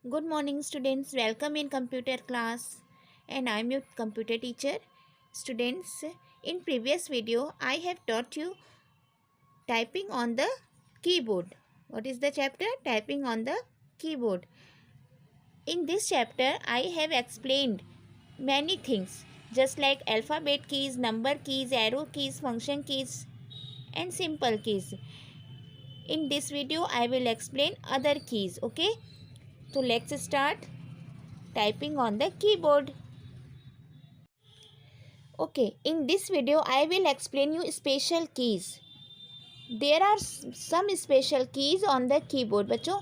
Good morning, students. Welcome in computer class, and I am your computer teacher. Students, in previous video, I have taught you typing on the keyboard. What is the chapter? Typing on the keyboard. In this chapter, I have explained many things, just like alphabet keys, number keys, arrow keys, function keys, and simple keys. In this video, I will explain other keys. Okay, so let's start typing on the keyboard. Okay, in this video I will explain you special keys. There are some special keys on the keyboard. बच्चों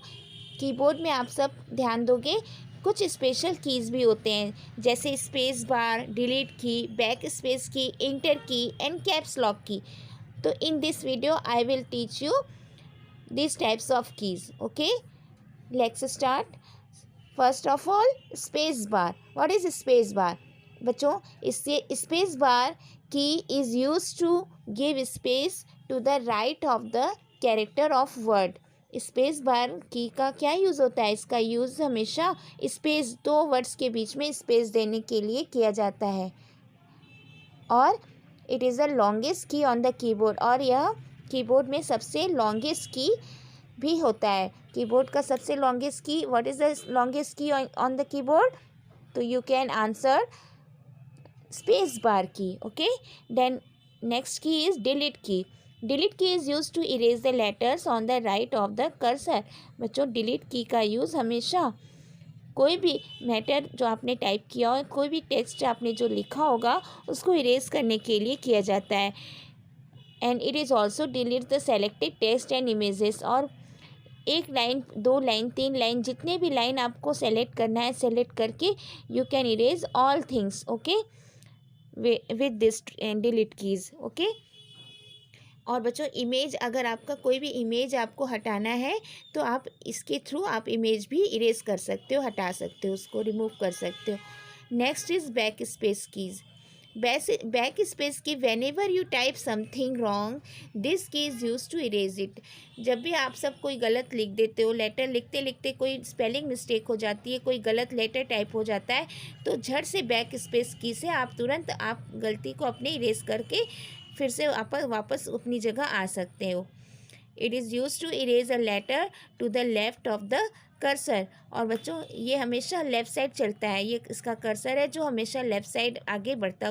keyboard में आप सब ध्यान दोगे कुछ special keys भी होते हैं, जैसे स्पेस बार, डिलीट की, बैक स्पेस की, इंटर की एंड कैप्स लॉक की. तो in this video I will teach you these types of keys. Okay, let's start. First of all, space bar. What is space bar? बच्चों इससे space bar key is use to give space to the right of the character of word. Space bar key का क्या use होता है? इसका use हमेशा space, दो words के बीच में स्पेस देने के लिए किया जाता है. और it is the longest key on the keyboard, और यह कीबोर्ड में सबसे लॉन्गेस्ट की भी होता है. कीबोर्ड का सबसे longest key, what is the longest key on the keyboard? तो you can answer space bar key. Okay, then next key is delete key. Delete key is used to erase the letters on the right of the cursor. बच्चों delete key का use हमेशा कोई भी matter जो आपने type किया हो, कोई भी टेक्स्ट आपने जो लिखा होगा उसको इरेज करने के लिए किया जाता है. And it is also delete the selected text and images. और एक लाइन, दो लाइन, तीन लाइन, जितने भी लाइन आपको सेलेक्ट करना है, सेलेक्ट करके you can erase all things. Okay, with this delete keys. Okay, और बच्चों इमेज, अगर आपका कोई भी इमेज आपको हटाना है तो आप इसके थ्रू आप इमेज भी इरेज कर सकते हो, हटा सकते हो, उसको रिमूव कर सकते हो. Next is backspace keys. Backspace key, whenever you type something wrong this key is use to erase it. जब भी आप सब कोई गलत लिख देते हो, लेटर लिखते लिखते कोई स्पेलिंग मिस्टेक हो जाती है, कोई गलत लेटर टाइप हो जाता है, तो झट से बैक स्पेस की से आप तुरंत आप गलती को अपने इरेज करके फिर से वापस अपनी जगह आ सकते हो. It is use to erase a letter to the left of the cursor. और बच्चों ये हमेशा लेफ़्ट साइड चलता है, ये इसका कर्सर है जो हमेशा लेफ़्ट साइड आगे बढ़ता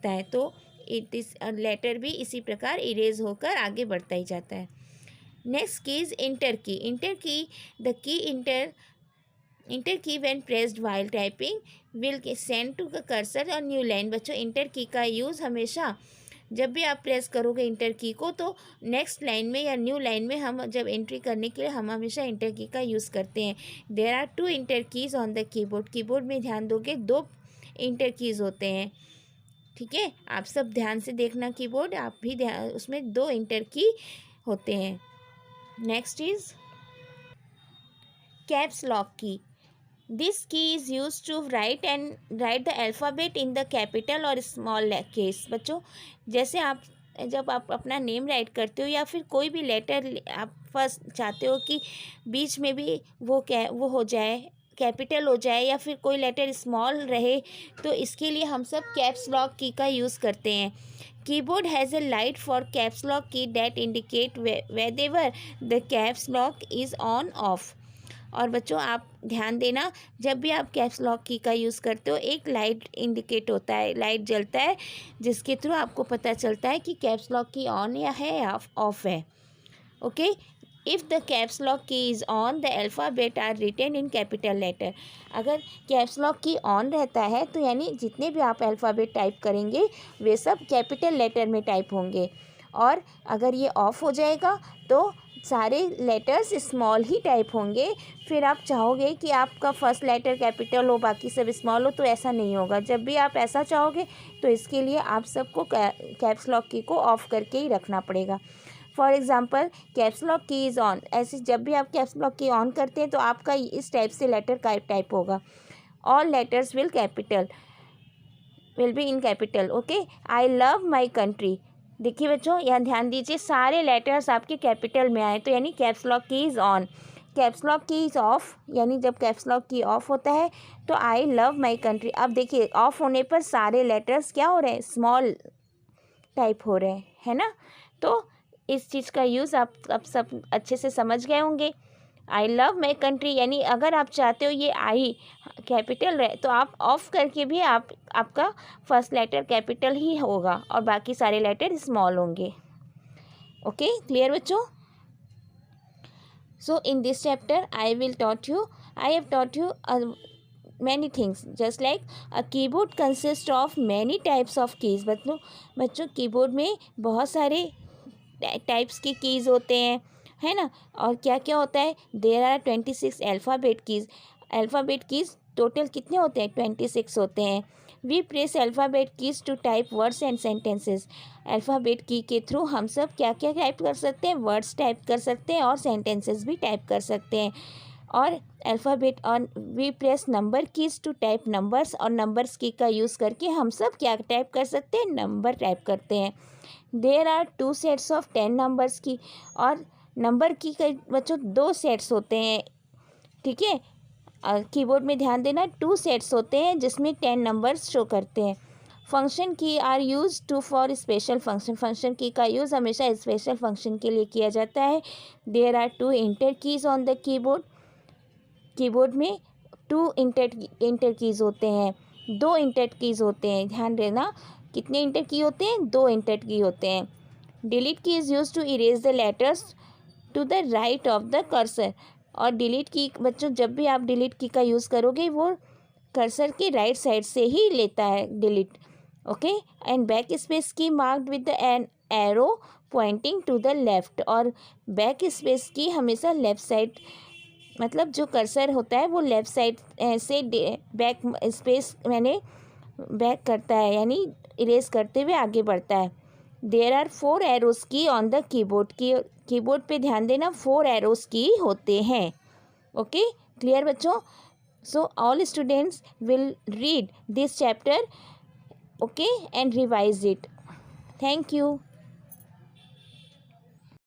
है. तो इट इज़ लेटर भी इसी प्रकार इरेज होकर आगे बढ़ता ही जाता है. Next key is enter key. Enter key, the key enter key when pressed while typing will send to the cursor और न्यू लाइन. बच्चों इंटर की का यूज़ हमेशा जब भी आप प्रेस करोगे इंटर की को, तो नेक्स्ट लाइन में या न्यू लाइन में हम जब एंट्री करने के लिए हम हमेशा इंटर की का यूज़ करते हैं. There are two enter keys on the keyboard. Keyboard में ध्यान दोगे दो इंटर कीज़ होते हैं. ठीक है, आप सब ध्यान से देखना कीबोर्ड, आप भी ध्यान, उसमें दो इंटर की होते हैं. Next is caps lock key. This key is use to write the alphabet in the capital और स्मॉल केस. बच्चों जैसे आप जब आप अपना नेम राइट करते हो या फिर कोई भी लेटर आप फर्स्ट चाहते हो कि बीच में भी वो हो जाए, कैपिटल हो जाए, या फिर कोई लेटर स्मॉल रहे, तो इसके लिए हम सब कैप्स लॉक की का यूज़ करते हैं. Keyboard has a light for caps lock key that indicate whether the caps lock is on off. और बच्चों आप ध्यान देना, जब भी आप कैप्स लॉक की का यूज़ करते हो एक लाइट इंडिकेट होता है, लाइट जलता है, जिसके थ्रू आपको पता चलता है कि कैप्स लॉक की ऑन या है या ऑफ है. Okay, if the caps lock key is on the alphabet are written in capital letter. अगर कैप्स लॉक की ऑन रहता है तो यानी जितने भी आप अल्फ़ाबेट टाइप करेंगे वे सब कैपिटल लेटर में टाइप होंगे. और अगर ये ऑफ़ हो जाएगा तो सारे लेटर्स स्मॉल ही टाइप होंगे. फिर आप चाहोगे कि आपका फर्स्ट लेटर कैपिटल हो, बाकी सब स्मॉल हो, तो ऐसा नहीं होगा. जब भी आप ऐसा चाहोगे तो इसके लिए आप सबको कैप्स लॉक की को ऑफ़ करके ही रखना पड़ेगा. For example caps lock key is on, ऐसे जब भी आप कैप्स लॉक की ऑन करते हैं तो आपका इस टाइप से लेटर का टाइप होगा. All letters will be in capital. Okay, I love my country. देखिए बच्चों यहाँ ध्यान दीजिए, सारे लेटर्स आपके कैपिटल में आए तो यानी caps lock key is on. Caps lock की इज ऑफ, यानी जब कैप्स लॉक की ऑफ होता है तो आई लव माई कंट्री। अब देखिए ऑफ होने पर सारे लेटर्स क्या हो रहे हैं, स्मॉल टाइप हो रहे हैं, है ना। तो इस चीज़ का यूज़ आप अब सब अच्छे से समझ गए होंगे। आई लव माई कंट्री, यानी अगर आप चाहते हो ये आई कैपिटल रहे तो आप ऑफ करके भी आपका फर्स्ट लेटर कैपिटल ही होगा और बाकी सारे लेटर स्मॉल होंगे। ओके, क्लियर बच्चों? So in this chapter I have taught you many things, just like a keyboard consists of many types of keys। बच्चों कीबोर्ड में बहुत सारे टाइप्स की कीज़ होते हैं, है ना। और क्या क्या होता है, there are 26 alphabet keys. Alphabet keys total कितने होते हैं, 26 होते हैं। We press alphabet keys to type words and sentences. Alphabet key के थ्रू हम सब क्या क्या टाइप कर सकते हैं, वर्ड्स टाइप कर सकते हैं और सेंटेंसेस भी टाइप कर सकते हैं। और अल्फ़ाबेट और we press number keys to type numbers, और नंबर्स की का यूज़ करके हम सब क्या टाइप कर सकते हैं, नंबर टाइप करते हैं। There are 2 sets of 10 numbers key, और नंबर की का बच्चों 2 सेट्स होते हैं, ठीक है। कीबोर्ड में ध्यान देना 2 सेट्स होते हैं जिसमें 10 नंबर्स शो करते हैं। Function key are use to for special function. Function key का यूज़ हमेशा स्पेशल फंक्शन के लिए किया जाता है। There are 2 enter keys on the keyboard. Keyboard में 2 इंटर कीज़ होते हैं, 2 इंटर कीज़ होते हैं, ध्यान देना। कितने इंटर की होते हैं, 2 इंटर की होते हैं। Delete key is use to erase the letters to the right of the cursor. और डिलीट की बच्चों जब भी आप डिलीट की का यूज़ करोगे वो कर्सर के राइट साइड से ही लेता है delete. Okay, and backspace key marked with an arrow pointing to the left. और बैक स्पेस की हमेशा लेफ़्ट साइड, मतलब जो कर्सर होता है वो लेफ़्ट साइड से बैक स्पेस मैंने बैक करता है, यानी इरेज करते हुए आगे बढ़ता है। देयर आर 4 एरोज़ की ऑन द कीबोर्ड। की कीबोर्ड पे ध्यान देना 4 एरोज़ की होते हैं। ओके, क्लियर बच्चों? So all students will read this chapter, okay, and revise it. Thank you.